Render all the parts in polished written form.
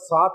7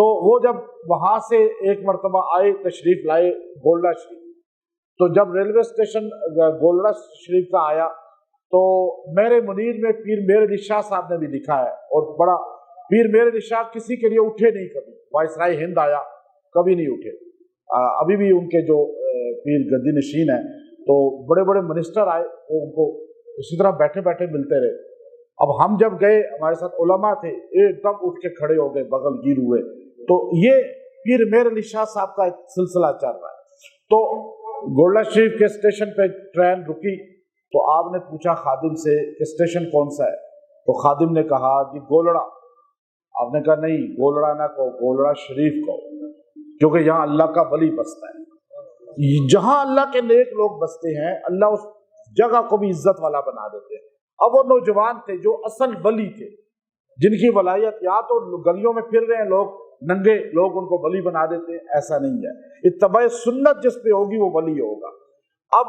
تو وہ جب وہاں سے ایک مرتبہ آئے، تشریف لائے گولڑا شریف، تو جب ریلوے اسٹیشن گولڑا شریف کا آیا تو میرے منیر میں پیر میر علی شاہ صاحب نے بھی لکھا ہے، اور بڑا پیر میر علی شاہ کسی کے لیے اٹھے نہیں، کبھی وائسرائے ہند آیا کبھی نہیں اٹھے، ابھی بھی ان کے جو پیر گدی نشین ہیں، تو بڑے بڑے منسٹر آئے وہ ان کو اسی طرح بیٹھے بیٹھے ملتے رہے۔ اب ہم جب گئے ہمارے ساتھ علماء تھے، ایک دم اٹھ کے کھڑے ہو گئے، بغل گیر ہوئے۔ تو یہ پیر میر علی شاہ صاحب کا ایک سلسلہ چل رہا ہے۔ تو گولڑا شریف کے اسٹیشن پہ ٹرین رکی تو آپ نے پوچھا خادم سے کہ اسٹیشن کون سا ہے؟ تو خادم نے کہا جی گولڑا۔ آپ نے کہا نہیں، گولڑا نہ کہو، گولڑا شریف کہو، کیونکہ یہاں اللہ کا ولی بستا ہے۔ جہاں اللہ کے نیک لوگ بستے ہیں اللہ اس جگہ کو بھی عزت والا بنا دیتے ہیں۔ اب وہ نوجوان تھے جو اصل ولی تھے، جن کی ولایت یا تو گلیوں میں پھر رہے ہیں لوگ ننگے، لوگ ان کو ولی بنا دیتے ہیں، ایسا نہیں ہے۔ اتباع سنت جس پہ ہوگی وہ ولی ہوگا۔ اب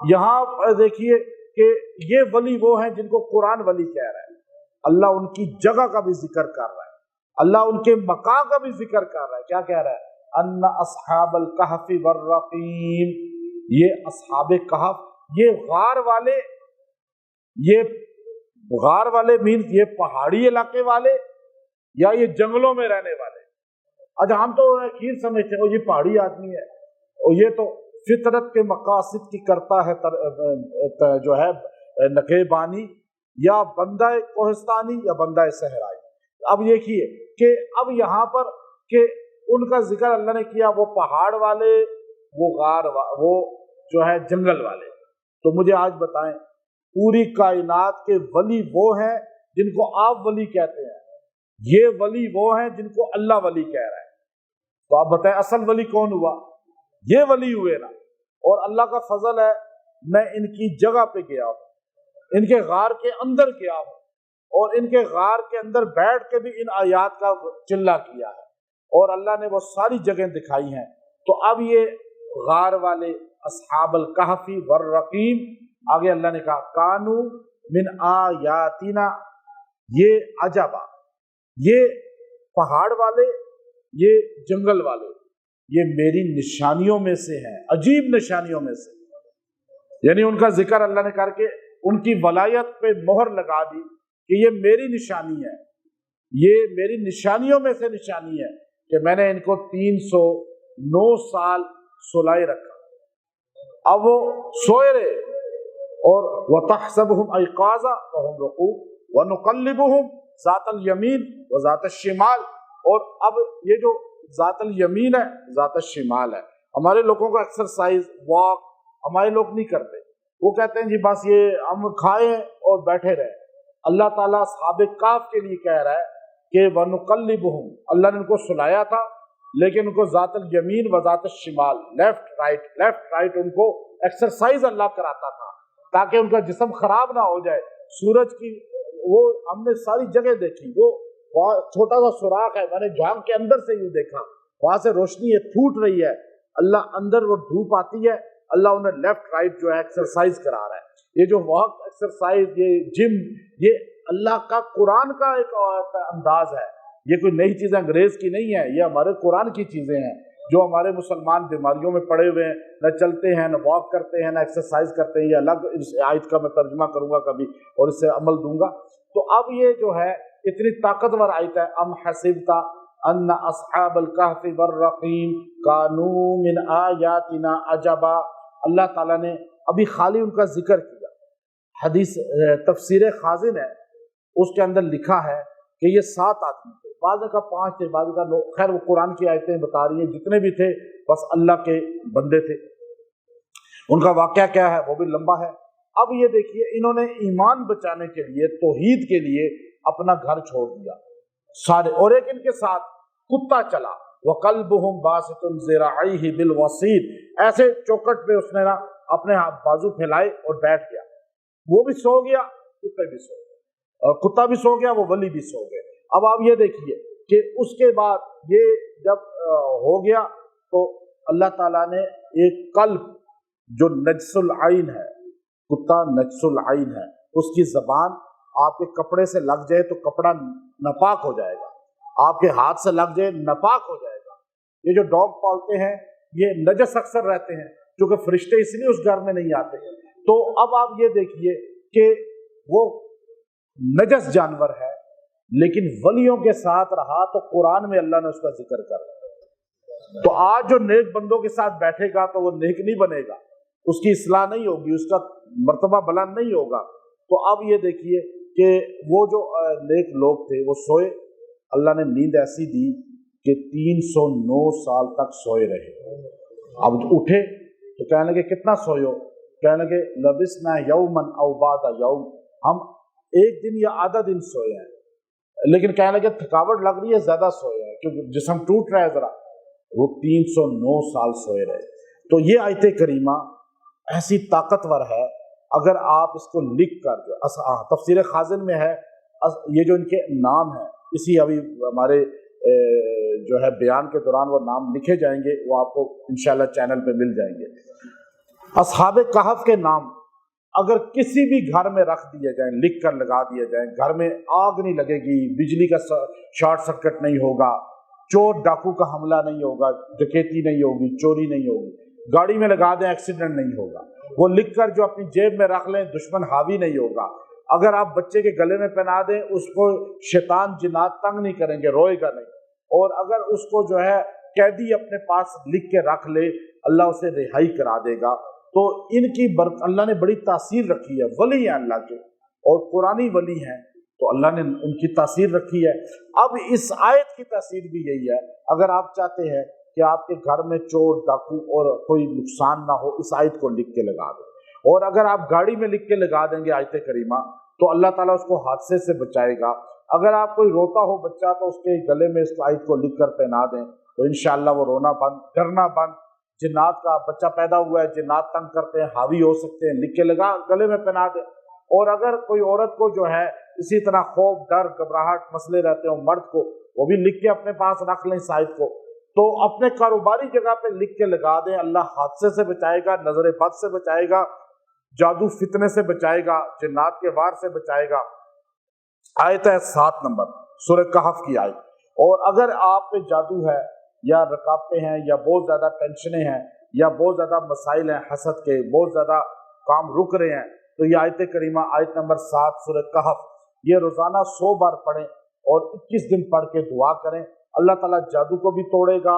یہاں دیکھیے کہ یہ ولی وہ ہیں جن کو قرآن ولی کہہ رہا ہے، اللہ ان کی جگہ کا بھی ذکر کر رہا ہے، اللہ ان کے مقام کا بھی ذکر کر رہا ہے۔ کیا کہہ رہا ہے؟ ان اصحاب الکہف والرقیم، یہ اصحاب کہف، یہ غار والے مینز یہ پہاڑی علاقے والے یا یہ جنگلوں میں رہنے والے؟ اچھا ہم تو کھیر سمجھتے ہیں یہ پہاڑی آدمی ہے، اور یہ تو فطرت کے مقاصد کی کرتا ہے جو ہے نگہبانی، یا بندہ کوہستانی یا بندہ صحرائی۔ اب دیکھیے کہ اب یہاں پر کہ ان کا ذکر اللہ نے کیا، وہ پہاڑ والے، وہ غار وہ جو ہے جنگل والے۔ تو مجھے آج بتائیں، پوری کائنات کے ولی وہ ہیں جن کو آپ ولی کہتے ہیں، یہ ولی وہ ہیں جن کو اللہ ولی کہہ رہا ہے۔ تو آپ بتائیں اصل ولی کون ہوا؟ یہ ولی ہوئے نا۔ اور اللہ کا فضل ہے، میں ان کی جگہ پہ گیا ہوں، ان کے غار کے اندر گیا ہوں، اور ان کے غار کے اندر بیٹھ کے بھی ان آیات کا چلہ کیا ہے، اور اللہ نے وہ ساری جگہیں دکھائی ہیں۔ تو اب یہ غار والے اصحاب الکہف والرقیم، آگے اللہ نے کہا کانو من آیاتنا، یہ عجبا، یہ پہاڑ والے، یہ جنگل والے، یہ میری نشانیوں میں سے ہیں، عجیب نشانیوں میں سے، یعنی ان کا ذکر اللہ نے کر کے ان کی ولایت پہ مہر لگا دی کہ یہ میری نشانی ہے، یہ میری نشانیوں میں سے نشانی ہے کہ میں نے ان کو 309 سال سلائے رکھا۔ اب وہ سوئے رہے، اور وَتَحْسَبُهُمْ أَيْقَاظًا وَهُمْ رُقُودٌ وَنُقَلِّبُهُمْ ذات الیمین و ذات الشمال۔ اور اب یہ جو ذات الیمین ہے، ذات الشمال ہے، ہمارے لوگوں کا ایکسرسائز واک ہمارے لوگ نہیں کرتے، وہ کہتے ہیں جی بس یہ ہم کھائیں اور بیٹھے رہیں۔ اللہ تعالیٰ اصحاب کہف کے لیے کہہ رہا ہے کہ وَنُقَلِّبُهُمْ، اللہ نے ان کو سلایا تھا، لیکن ان کو ذات الیمین و ذات الشمال، لیفٹ رائٹ ان کو ایکسرسائز اللہ کراتا تھا تاکہ ان کا جسم خراب نہ ہو جائے۔ سورج کی وہ ہم نے ساری جگہ دیکھی، وہ چھوٹا سا سوراخ ہے، میں نے جھانک کے اندر سے یوں دیکھا، وہاں سے روشنی ہے پھوٹ رہی ہے، اللہ اندر وہ دھوپ آتی ہے، اللہ انہیں لیفٹ رائٹ جو ہے ایکسرسائز کرا رہا ہے۔ یہ جو واک ایکسرسائز، یہ جم، یہ اللہ کا قرآن کا ایک انداز ہے، یہ کوئی نئی چیز انگریز کی نہیں ہے، یہ ہمارے قرآن کی چیزیں ہیں جو ہمارے مسلمان بیماریوں میں پڑے ہوئے ہیں، نہ چلتے ہیں، نہ واک کرتے ہیں، نہ ایکسرسائز کرتے ہیں۔ یہ الگ اس آیت کا میں ترجمہ کروں گا کبھی اور اس سے عمل دوں گا۔ تو اب یہ جو ہے اتنی طاقتور آیت ہے، ام حسبت ان اصحاب الکہف والرقیم کانوا من آیاتنا عجبا۔ اللہ تعالیٰ نے ابھی خالی ان کا ذکر کیا، حدیث تفسیر خازن ہے، اس کے اندر لکھا ہے کہ یہ 7 آدمی تھے، بعض کا 5 تھے، بعض کا 9، خیر وہ قرآن کی آیتیں بتا رہی ہیں، جتنے بھی تھے بس اللہ کے بندے تھے۔ ان کا واقعہ کیا ہے وہ بھی لمبا ہے۔ اب یہ دیکھیے انہوں نے ایمان بچانے کے لیے، توحید کے لیے اپنا گھر چھوڑ دیا سارے، اور ایک ان کے ساتھ کتا چلا، وَقَلْبُهُمْ بَاسِطٌ ذِرَاعَيْهِ بِالْوَصِيدِ، ایسے چوکٹ پہ اس نے نا اپنے بازو پھیلائے اور بیٹھ گیا، وہ بھی سو گیا، کتے بھی سو گئے، اور کتا بھی سو گیا، وہ ولی بھی سو گئے۔ اب آپ یہ دیکھیے کہ اس کے بعد یہ جب ہو گیا تو اللہ تعالیٰ نے ایک قلب جو نجس العین ہے، کتا نجس العین ہے، اس کی زبان آپ کے کپڑے سے لگ جائے تو کپڑا ناپاک ہو جائے گا، آپ کے ہاتھ سے لگ جائے ناپاک ہو جائے گا۔ یہ جو ڈاگ پالتے ہیں یہ نجس اکثر رہتے ہیں، کیونکہ فرشتے اس لیے اس گھر میں نہیں آتے۔ تو اب آپ یہ دیکھیے کہ وہ نجس جانور ہے لیکن ولیوں کے ساتھ رہا تو قرآن میں اللہ نے اس کا ذکر کر رہا۔ تو آج جو نیک بندوں کے ساتھ بیٹھے گا تو وہ نیک نہیں بنے گا، اس کی اصلاح نہیں ہوگی، اس کا مرتبہ بلند نہیں ہوگا۔ تو اب یہ دیکھیے کہ وہ جو نیک لوگ تھے وہ سوئے، اللہ نے نیند ایسی دی کہ 309 سال تک سوئے رہے۔ اب اٹھے تو کہنے لگے کتنا سوئے ہو؟ کہنے لگے لبسنا یومن او بعد یوم، ہم ایک دن یا آدھا دن سوئے ہیں، لیکن کہنے لگے تھکاوٹ لگ رہی ہے، زیادہ سوئے ہیں کیونکہ جسم ٹوٹ رہا ہے ذرا۔ وہ 309 سال سوئے رہے۔ تو یہ آیت کریمہ ایسی طاقتور ہے، اگر آپ اس کو لکھ کر تفسیر خازن میں ہے، یہ جو ان کے نام ہیں اسی ابھی ہمارے جو ہے بیان کے دوران وہ نام لکھے جائیں گے، وہ آپ کو انشاءاللہ چینل پہ مل جائیں گے۔ اصحاب کہف کے نام اگر کسی بھی گھر میں رکھ دیے جائیں، لکھ کر لگا دیے جائیں، گھر میں آگ نہیں لگے گی، بجلی کا شارٹ سرکٹ نہیں ہوگا، چور ڈاکو کا حملہ نہیں ہوگا، ڈکیتی نہیں ہوگی، چوری نہیں ہوگی، گاڑی میں لگا دیں ایکسیڈنٹ نہیں ہوگا، وہ لکھ کر جو اپنی جیب میں رکھ لیں دشمن حاوی نہیں ہوگا۔ اگر آپ بچے کے گلے میں پہنا دیں اس کو شیطان جنات تنگ نہیں کریں گے، روئے گا نہیں۔ اور اگر اس کو جو ہے قیدی اپنے پاس لکھ کے رکھ لے، اللہ اسے رہائی کرا دے گا۔ تو ان کی اللہ نے بڑی تاثیر رکھی ہے، ولی ہیں اللہ کے اور قرآنی ولی ہیں، تو اللہ نے ان کی تاثیر رکھی ہے۔ اب اس آیت کی تاثیر بھی یہی ہے، اگر آپ چاہتے ہیں کہ آپ کے گھر میں چور ڈاکو اور کوئی نقصان نہ ہو، اس آیت کو لکھ کے لگا دیں، اور اگر آپ گاڑی میں لکھ کے لگا دیں گے آیت کریمہ تو اللہ تعالیٰ اس کو حادثے سے بچائے گا۔ اگر آپ کوئی روتا ہو بچہ تو اس کے گلے میں اس آیت کو لکھ کر پہنا دیں تو انشاءاللہ وہ رونا بند، ڈرنا بند۔ جنات کا بچہ پیدا ہوا ہے، جنات تنگ کرتے ہیں، حاوی ہو سکتے ہیں، لکھ کے لگا گلے میں پہنا دیں۔ اور اگر کوئی عورت کو جو ہے اسی طرح خوف، ڈر، گھبراہٹ مسئلے رہتے ہیں مرد کو، وہ بھی لکھ کے اپنے پاس رکھ لیں اس آیت کو، تو اپنے کاروباری جگہ پہ لکھ کے لگا دیں، اللہ حادثے سے بچائے گا، نظر بد سے بچائے گا، جادو فتنے سے بچائے گا، جنات کے وار سے بچائے گا۔ آیت ہے 7 نمبر سورہ کہف کی آیت۔ اور اگر آپ پہ جادو ہے یا رکاوٹیں ہیں یا بہت زیادہ ٹینشنیں ہیں یا بہت زیادہ مسائل ہیں حسد کے، بہت زیادہ کام رک رہے ہیں، تو یہ آیت کریمہ آیت نمبر 7 سورہ کہف، یہ روزانہ 100 بار پڑھیں اور 21 دن پڑھ کے دعا کریں، اللہ تعالیٰ جادو کو بھی توڑے گا،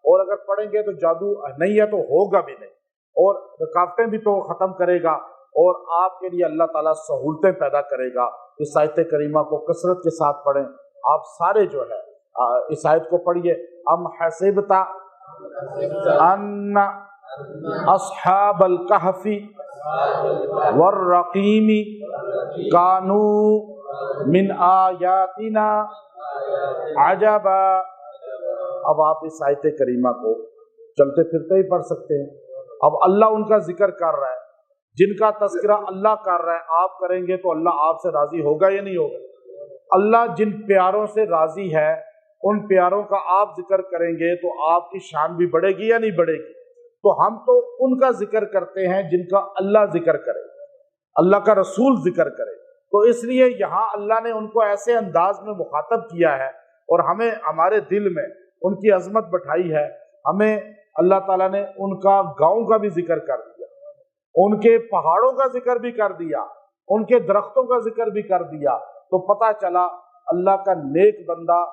اور اگر پڑھیں گے تو جادو نہیں ہے تو ہوگا بھی نہیں، اور رکاوٹیں بھی تو ختم کرے گا، اور آپ کے لیے اللہ تعالیٰ سہولتیں پیدا کرے گا۔ اس آیت کریمہ کو کثرت کے ساتھ پڑھیں۔ آپ سارے جو ہے اس آیت کو پڑھیے، ام حسبت ان اصحاب الکہف والرقیم کانوا من آیاتنا عجبا۔ اب آپ اس آیت کریمہ کو چلتے پھرتے ہی پڑھ سکتے ہیں۔ اب اللہ ان کا ذکر کر رہا ہے، جن کا تذکرہ اللہ کر رہا ہے، آپ کریں گے تو اللہ آپ سے راضی ہوگا یا نہیں ہوگا؟ اللہ جن پیاروں سے راضی ہے ان پیاروں کا آپ ذکر کریں گے تو آپ کی شان بھی بڑھے گی یا نہیں بڑھے گی؟ تو ہم تو ان کا ذکر کرتے ہیں جن کا اللہ ذکر کرے، اللہ کا رسول ذکر کرے، تو اس لیے یہاں اللہ نے ان کو ایسے انداز میں مخاطب کیا ہے اور ہمیں ہمارے دل میں ان کی عظمت بٹھائی ہے۔ ہمیں اللہ تعالیٰ نے ان کا گاؤں کا بھی ذکر کر دیا، ان کے پہاڑوں کا ذکر بھی کر دیا، ان کے درختوں کا ذکر بھی کر دیا، تو پتہ چلا اللہ کا نیک بندہ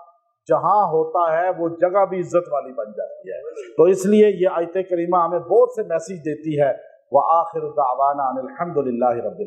جہاں ہوتا ہے وہ جگہ بھی عزت والی بن جاتی ہے۔ تو اس لیے یہ آیت کریمہ ہمیں بہت سے میسیج دیتی ہے۔ وآخر دعوانا ان الحمد للہ رب العالمین۔